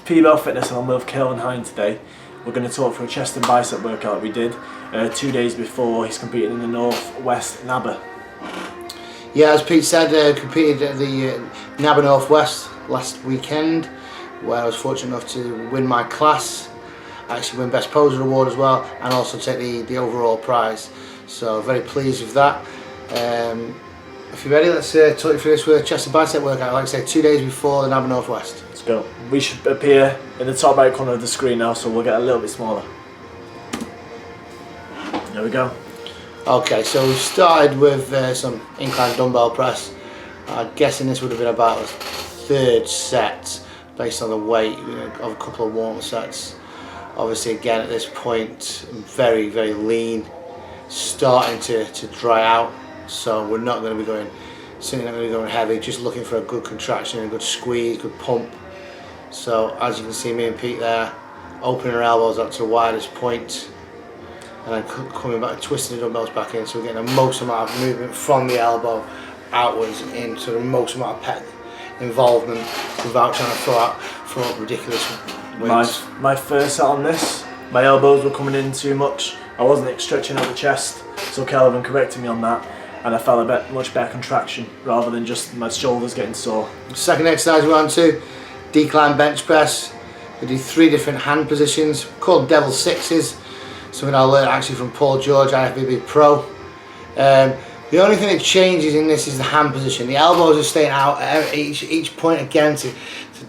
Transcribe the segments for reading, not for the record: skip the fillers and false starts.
P-Bell Fitness and I'm with Calvin Hine today. We're going to talk through a chest and bicep workout we did 2 days before he's competed in the Northwest NABA. Yeah, as Pete said, competed at the NABA Northwest last weekend, where I was fortunate enough to win my class, actually win Best Poser Award as well, and also take the overall prize. So very pleased with that. If you're ready, let's talk you through this with a chest and bicep workout. Like I say, 2 days before the NABA Northwest. Let's go. We should appear in the top right corner of the screen now, so we'll get a little bit smaller. There we go. Okay, so we started with some incline dumbbell press. I'm guessing this would have been about the third set based on the weight, of a couple of warm sets. Obviously, again at this point, very, very lean, starting to dry out. So we're not going to be going, certainly not going to be going heavy, just looking for a good contraction, a good squeeze, good pump. So as you can see, me and Pete there, opening our elbows up to the widest point, and then coming back, twisting the dumbbells back in, so we're getting the most amount of movement from the elbow outwards into the most amount of pec involvement without trying to throw up ridiculous weights. My first set on this, my elbows were coming in too much. I wasn't stretching out the chest, so Kelvin corrected me on that, and I felt a much better contraction rather than just my shoulders getting sore. Second exercise we're on to, decline bench press. We do 3 different hand positions called devil sixes, something I learned actually from Paul George, IFBB Pro. The only thing that changes in this is the hand position. The elbows are staying out at each point again to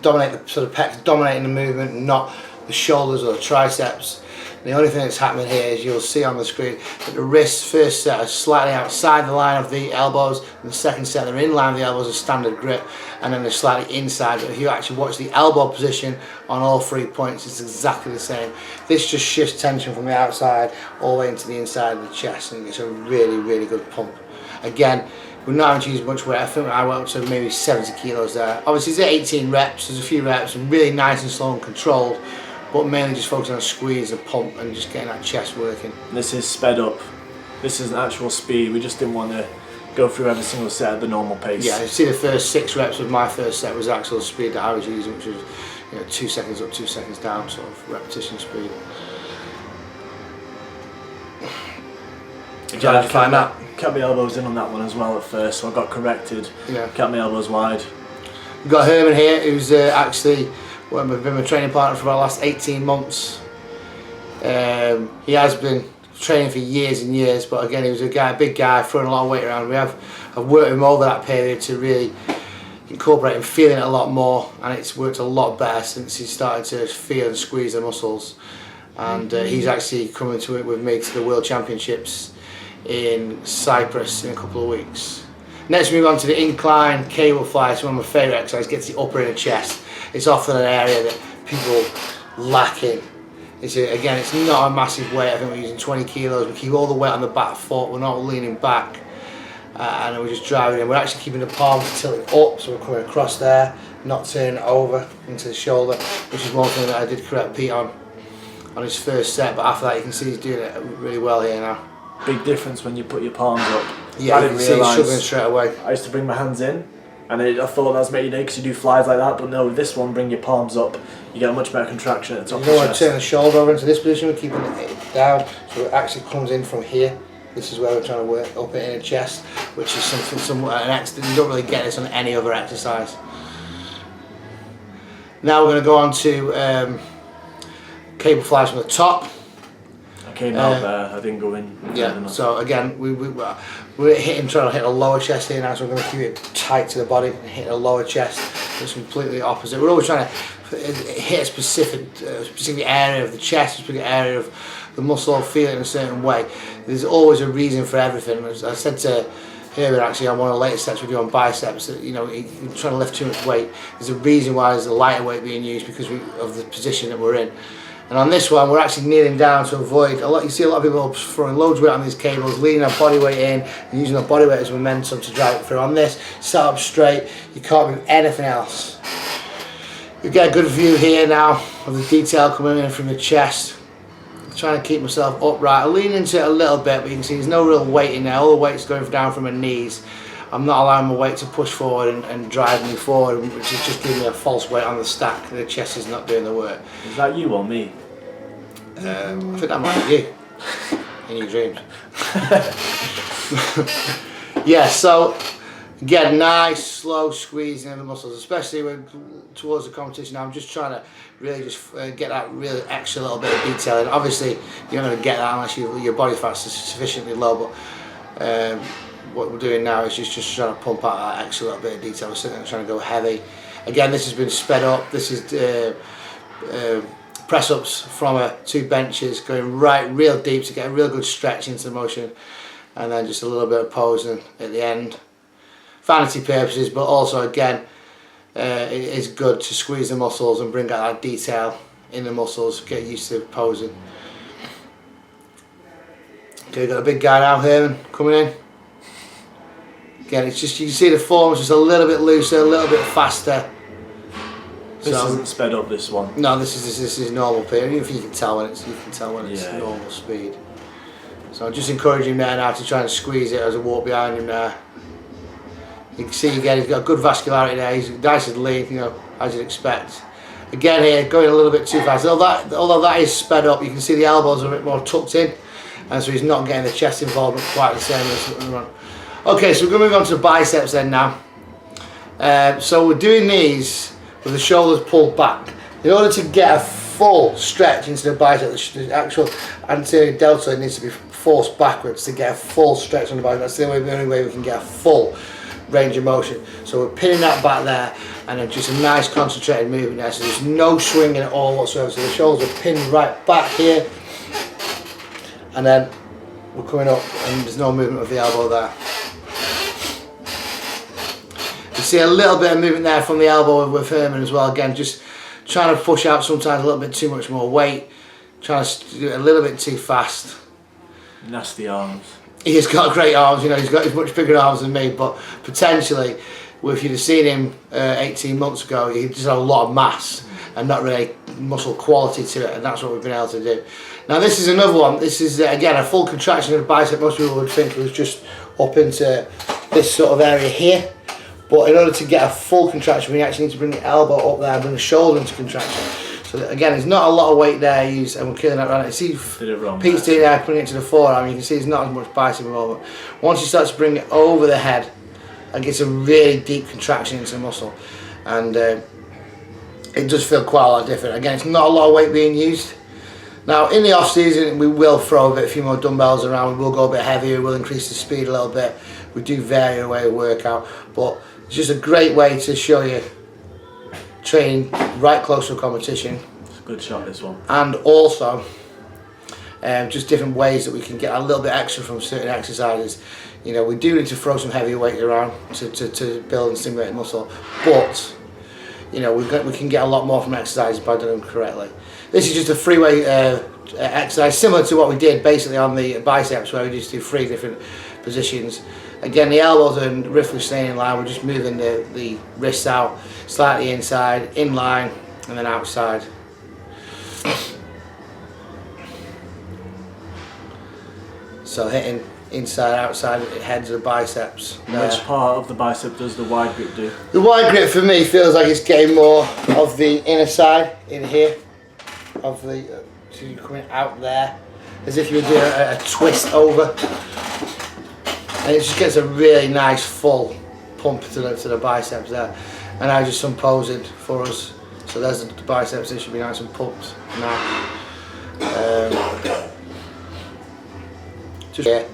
dominate the sort of pecs, dominating the movement, not the shoulders or the triceps. The only thing that's happening here is you'll see on the screen that the wrists first set are slightly outside the line of the elbows, and the second set they're in line with the elbows as standard grip, and then they're slightly inside. But if you actually watch the elbow position on all 3 points, it's exactly the same. This just shifts tension from the outside all the way into the inside of the chest, and it's a really, really good pump. Again, we're not having to use much weight. I think I went up to maybe 70 kilos there. Obviously it's 18 reps, there's a few reps, and really nice and slow and controlled, but mainly just focusing on squeeze and pump and just getting that chest working. This is sped up. This is an actual speed. We just didn't want to go through every single set at the normal pace. Yeah, you see the first 6 reps of my first set was actual speed that I was using, which was 2 seconds up, 2 seconds down sort of repetition speed. Did you find that? Kept my elbows in on that one as well at first, so I got corrected. Yeah. Kept my elbows wide. We've got Herman here, who's actually been my training partner for about the last 18 months. He has been training for years and years, but again, he was a big guy, throwing a lot of weight around. I've worked with him over that period to really incorporate him feeling it a lot more, and it's worked a lot better since he started to feel and squeeze the muscles. And he's actually coming to it with me to the World Championships in Cyprus in a couple of weeks. Next we move on to the incline cable fly. It's one of my favourite exercises, gets the upper inner chest. It's often an area that people lack in. Again, it's not a massive weight. I think we're using 20 kilos. We keep all the weight on the back foot, we're not leaning back, and we're just driving in. We're actually keeping the palms tilted up, so we're coming across there, not turning over into the shoulder, which is one thing that I did correct Pete on his first set, but after that you can see he's doing it really well here now. Big difference when you put your palms up. Yeah, I didn't you can see he's shoving realise. straight away. I used to bring my hands in, and I thought that was making you because you do flies like that, but no, with this one, bring your palms up, you get a much better contraction at the top of the chest. You don't want to turn the shoulder over into this position, we're keeping it down, so it actually comes in from here. This is where we're trying to work up it in the chest, which is somewhat an accident. You don't really get this on any other exercise. Now we're going to go on to cable flies from the top. I came out there, I didn't go in. Yeah, so again, we're trying to hit a lower chest here now, so we're going to keep it tight to the body and hit a lower chest. It's completely opposite. We're always trying to hit a specific area of the chest, a specific area of the muscle, feel it in a certain way. There's always a reason for everything. As I said to Herman actually on one of the latest sets we do on biceps, that you're trying to lift too much weight. There's a reason why there's a lighter weight being used because of the position that we're in. And on this one, we're actually kneeling down to avoid you see a lot of people throwing loads of weight on these cables, leaning our body weight in and using our body weight as momentum to drive it through. On this, sit up straight, you can't move anything else. You get a good view here now of the detail coming in from the chest. I'm trying to keep myself upright. I lean into it a little bit, but you can see there's no real weight in there. All the weight's going down from my knees. I'm not allowing my weight to push forward and drive me forward, which is just giving me a false weight on the stack. The chest is not doing the work. Is that you or me? I think that might be you in your dreams. Yeah, so again, nice slow squeezing of the muscles, especially when towards the competition. I'm just trying to really just get that really extra little bit of detail in. Obviously you're not going to get that unless your body fat's sufficiently low, but what we're doing now is just trying to pump out that extra little bit of detail. We're sitting there trying to go heavy. Again, this has been sped up. This is press ups from 2 benches, going right real deep to get a real good stretch into the motion, and then just a little bit of posing at the end. Vanity purposes, but also again it is good to squeeze the muscles and bring out that detail in the muscles, get used to posing. Okay, we've got a big guy now, Herman, coming in. Again, it's just, you can see the form's just a little bit looser, a little bit faster. This isn't sped up, this one. No, this is normal period. Even if you can tell when it's Yeah. normal speed. So I'm just encouraging him there now to try and squeeze it as I walk behind him there. You can see again he's got good vascularity there. He's nice and lean, you know, as you'd expect. Again here, going a little bit too fast. Although that is sped up, you can see the elbows are a bit more tucked in, and so he's not getting the chest involvement quite the same as the run. Okay, so we're going to move on to the biceps then now. So we're doing these with the shoulders pulled back. In order to get a full stretch into the bicep, the actual anterior deltoid needs to be forced backwards to get a full stretch on the bicep. That's the only way we can get a full range of motion. So we're pinning that back there, and then just a nice concentrated movement there. So there's no swinging at all whatsoever. So the shoulders are pinned right back here, and then we're coming up, and there's no movement of the elbow there. You see a little bit of movement there from the elbow with Herman as well. Again, just trying to push out sometimes a little bit too much more weight, trying to do it a little bit too fast. Nasty arms. He's got great arms, you know, he's much bigger arms than me, but potentially, if you'd have seen him 18 months ago, he just had a lot of mass and not really muscle quality to it, and that's what we've been able to do. Now this is another one. This is again a full contraction of the bicep. Most people would think it was just up into this sort of area here, but in order to get a full contraction, we actually need to bring the elbow up there, bring the shoulder into contraction. So that, again, there's not a lot of weight there used, and we're killing that right now. See, Pete's doing there, putting it to the forearm. You can see there's not as much bicep involvement. Once you start to bring it over the head, it gets a really deep contraction into the muscle, and it does feel quite a lot different. Again, it's not a lot of weight being used. Now in the off season, we will throw a few more dumbbells around. We will go a bit heavier. We'll increase the speed a little bit. We do vary the way we work out, but it's just a great way to show you training right close to a competition. It's a good shot, this one. And also just different ways that we can get a little bit extra from certain exercises. You know, we do need to throw some heavy weight around to build and stimulate muscle, but you know, we can get a lot more from exercises by doing them correctly. This is just a free weight exercise, similar to what we did basically on the biceps, where we just do 3 different positions. Again, the elbows are roughly staying in line. We're just moving the wrists out slightly inside, in line, and then outside. So hitting inside, outside, it heads of the biceps. Which part of the bicep does the wide grip do? The wide grip for me feels like it's getting more of the inner side in here, of the so you're coming out there, as if you were doing a twist over. And it just gets a really nice full pump to the biceps there. And now just some posing for us. So there's the biceps, they should be nice and pumped now. Just yeah.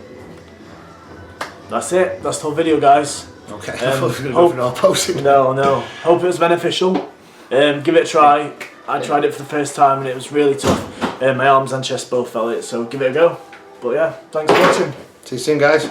That's it, that's the whole video, guys. Okay, I thought we were going to go for posing. No. Hope it was beneficial. Give it a try. I tried it for the first time and it was really tough. My arms and chest both felt it, so give it a go. But yeah, thanks for watching. See you soon, guys.